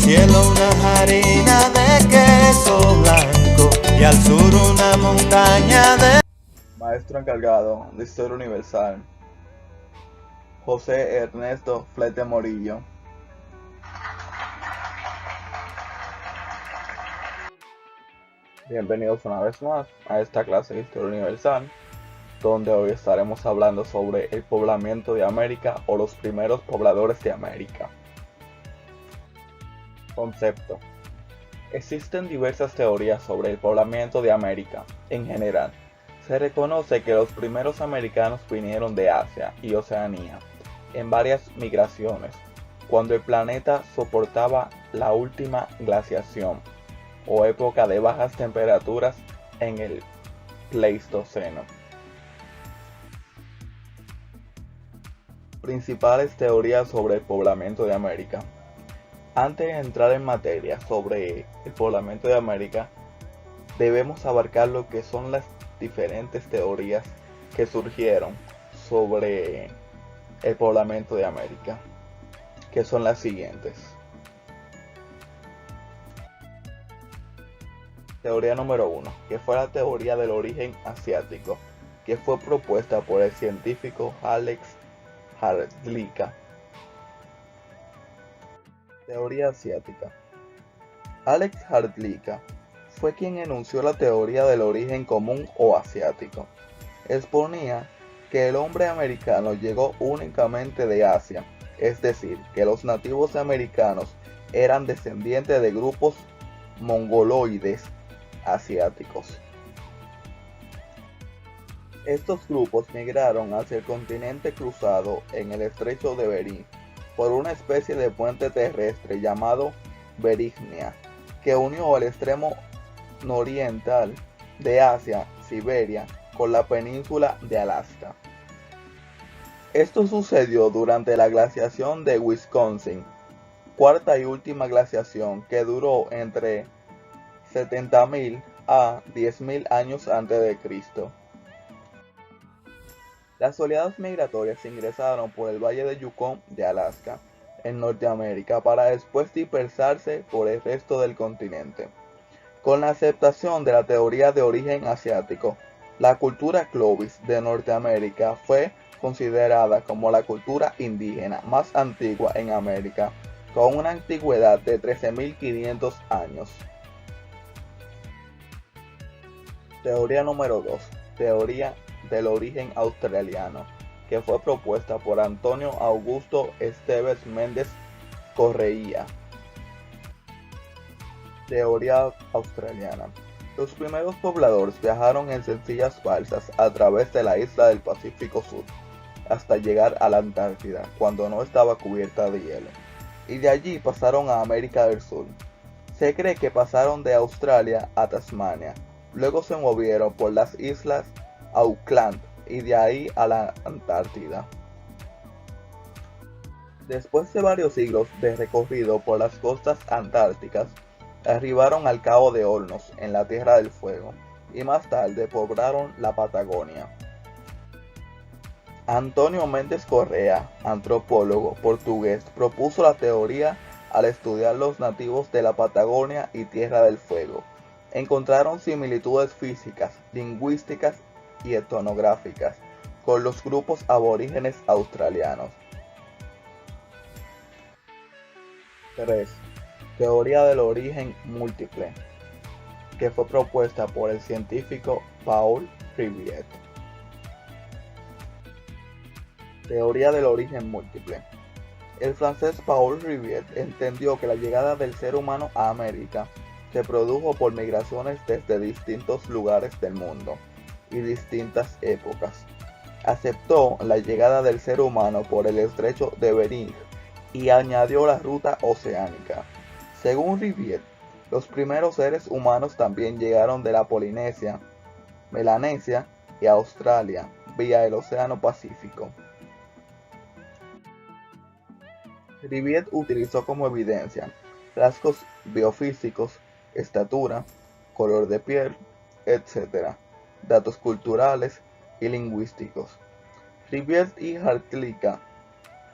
cielo una harina de queso blanco y al sur una montaña de... Maestro encargado de Historia Universal, José Ernesto Flete Morillo. Bienvenidos una vez más a esta clase de Historia Universal, donde hoy estaremos hablando sobre el poblamiento de América o los primeros pobladores de América. Concepto. Existen diversas teorías sobre el poblamiento de América. En general, se reconoce que los primeros americanos vinieron de Asia y Oceanía en varias migraciones, cuando el planeta soportaba la última glaciación o época de bajas temperaturas en el Pleistoceno. Principales teorías sobre el poblamiento de América. Antes de entrar en materia sobre el poblamiento de América, debemos abarcar lo que son las diferentes teorías que surgieron sobre el poblamiento de América, que son las siguientes. Teoría número 1, que fue la teoría del origen asiático, que fue propuesta por el científico Alex Hrdlicka. Teoría asiática. Alex Hrdlicka fue quien enunció la teoría del origen común o asiático. Exponía que el hombre americano llegó únicamente de Asia, es decir, que los nativos americanos eran descendientes de grupos mongoloides asiáticos. Estos grupos migraron hacia el continente cruzado en el estrecho de Bering por una especie de puente terrestre llamado Berignia, que unió el extremo nororiental de Asia, Siberia, con la península de Alaska. Esto sucedió durante la glaciación de Wisconsin, cuarta y última glaciación que duró entre 70.000 a 10.000 años antes de Cristo. Las oleadas migratorias ingresaron por el valle de Yukon de Alaska, en Norteamérica, para después dispersarse por el resto del continente. Con la aceptación de la teoría de origen asiático, la cultura Clovis de Norteamérica fue considerada como la cultura indígena más antigua en América, con una antigüedad de 13.500 años. Teoría número 2. Teoría del origen australiano, que fue propuesta por Antonio Augusto Esteves Méndez Correia. Teoría australiana. Los primeros pobladores viajaron en sencillas balsas a través de la isla del Pacífico Sur, hasta llegar a la Antártida, cuando no estaba cubierta de hielo, y de allí pasaron a América del Sur. Se cree que pasaron de Australia a Tasmania, luego se movieron por las islas Auckland y de ahí a la Antártida. Después de varios siglos de recorrido por las costas antárticas, arribaron al Cabo de Hornos en la Tierra del Fuego y más tarde poblaron la Patagonia. Antonio Méndez Correa, antropólogo portugués, propuso la teoría al estudiar los nativos de la Patagonia y Tierra del Fuego. Encontraron similitudes físicas, lingüísticas y etnográficas con los grupos aborígenes australianos. 3. Teoría del origen múltiple, que fue propuesta por el científico Paul Riviere. Teoría del origen múltiple. El francés Paul Riviere entendió que la llegada del ser humano a América se produjo por migraciones desde distintos lugares del mundo y distintas épocas. Aceptó la llegada del ser humano por el estrecho de Bering y añadió la ruta oceánica. Según Riviere, los primeros seres humanos también llegaron de la Polinesia, Melanesia y Australia vía el Océano Pacífico. Riviere utilizó como evidencia rasgos biofísicos, estatura, color de piel, etc., datos culturales y lingüísticos. Riviere y Hrdlicka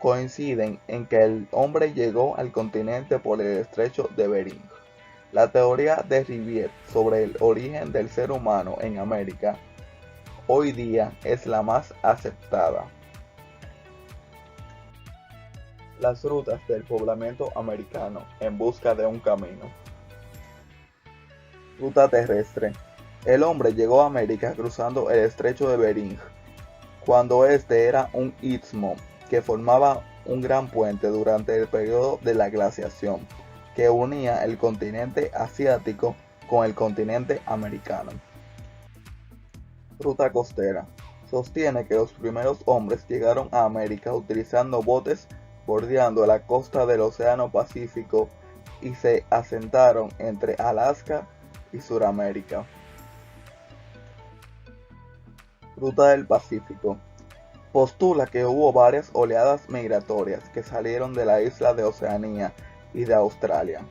coinciden en que el hombre llegó al continente por el estrecho de Bering. La teoría de Riviere sobre el origen del ser humano en América hoy día es la más aceptada. Las rutas del poblamiento americano en busca de un camino. Ruta terrestre. El hombre llegó a América cruzando el estrecho de Bering, cuando este era un istmo que formaba un gran puente durante el periodo de la glaciación, que unía el continente asiático con el continente americano. Ruta costera. Sostiene que los primeros hombres llegaron a América utilizando botes bordeando la costa del Océano Pacífico y se asentaron entre Alaska y Suramérica. Ruta del Pacífico. Postula que hubo varias oleadas migratorias que salieron de la isla de Oceanía y de Australia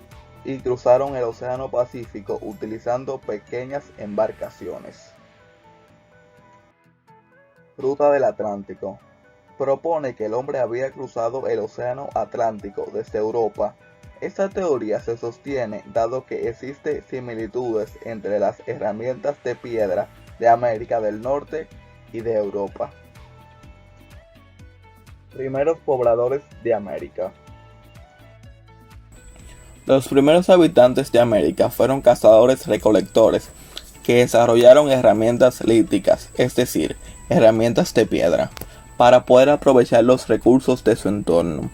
y cruzaron el Océano Pacífico utilizando pequeñas embarcaciones. Ruta del Atlántico. Propone que el hombre había cruzado el Océano Atlántico desde Europa. Esta teoría se sostiene dado que existen similitudes entre las herramientas de piedra de América del Norte y de Europa. Primeros pobladores de América. Los primeros habitantes de América fueron cazadores-recolectores que desarrollaron herramientas líticas, es decir, herramientas de piedra, para poder aprovechar los recursos de su entorno.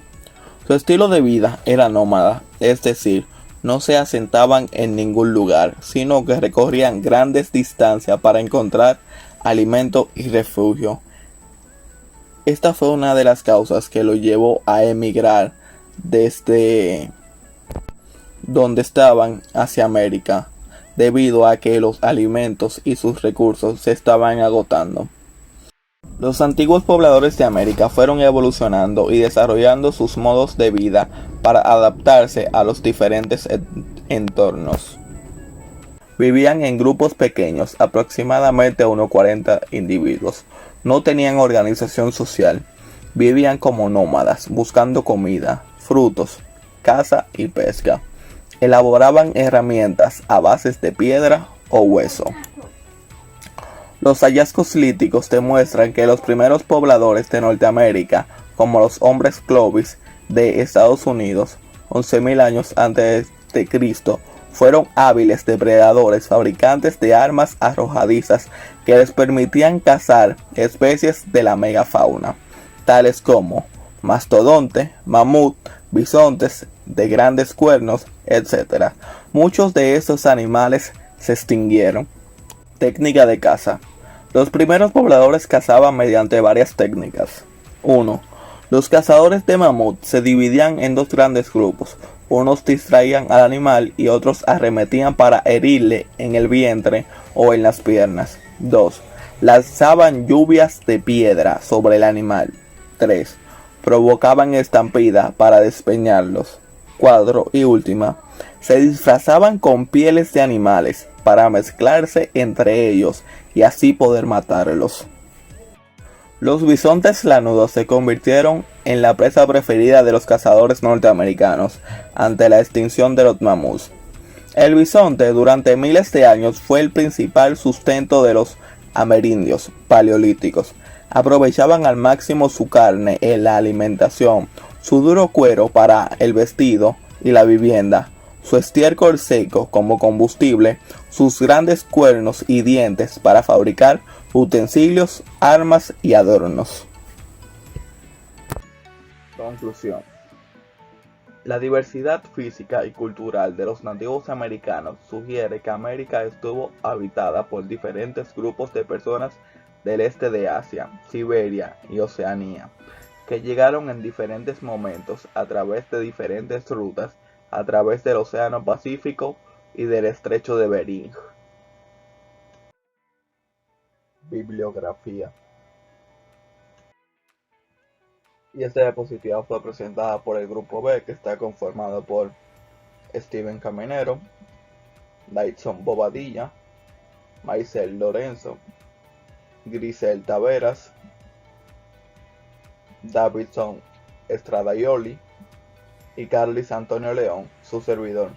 Su estilo de vida era nómada, es decir, no se asentaban en ningún lugar, sino que recorrían grandes distancias para encontrar alimento y refugio. Esta fue una de las causas que lo llevó a emigrar desde donde estaban hacia América, debido a que los alimentos y sus recursos se estaban agotando. Los antiguos pobladores de América fueron evolucionando y desarrollando sus modos de vida para adaptarse a los diferentes entornos. Vivían en grupos pequeños, aproximadamente unos 40 individuos. No tenían organización social. Vivían como nómadas, buscando comida, frutos, caza y pesca. Elaboraban herramientas a bases de piedra o hueso. Los hallazgos líticos demuestran que los primeros pobladores de Norteamérica, como los hombres Clovis de Estados Unidos, 11.000 años antes de Cristo, fueron hábiles depredadores, fabricantes de armas arrojadizas que les permitían cazar especies de la megafauna, tales como mastodonte, mamut, bisontes de grandes cuernos, etc. Muchos de estos animales se extinguieron. Técnica de caza. Los primeros pobladores cazaban mediante varias técnicas. 1. Los cazadores de mamut se dividían en dos grandes grupos. Unos distraían al animal y otros arremetían para herirle en el vientre o en las piernas. 2. Lanzaban lluvias de piedra sobre el animal. 3. Provocaban estampida para despeñarlos. 4. Y última. Se disfrazaban con pieles de animales para mezclarse entre ellos y así poder matarlos. Los bisontes lanudos se convirtieron en la presa preferida de los cazadores norteamericanos ante la extinción de los mamuts. El bisonte durante miles de años fue el principal sustento de los amerindios paleolíticos. Aprovechaban al máximo su carne en la alimentación, su duro cuero para el vestido y la vivienda, su estiércol seco como combustible, sus grandes cuernos y dientes para fabricar utensilios, armas y adornos. Conclusión. La diversidad física y cultural de los nativos americanos sugiere que América estuvo habitada por diferentes grupos de personas del este de Asia, Siberia y Oceanía, que llegaron en diferentes momentos a través de diferentes rutas a través del Océano Pacífico y del Estrecho de Bering. Bibliografía. Y esta diapositiva fue presentada por el grupo B, que está conformado por Steven Caminero, Daidson Bobadilla, Maisel Lorenzo, Grisel Taveras, Davidson Stradaioli y Carlis Antonio León, su servidor.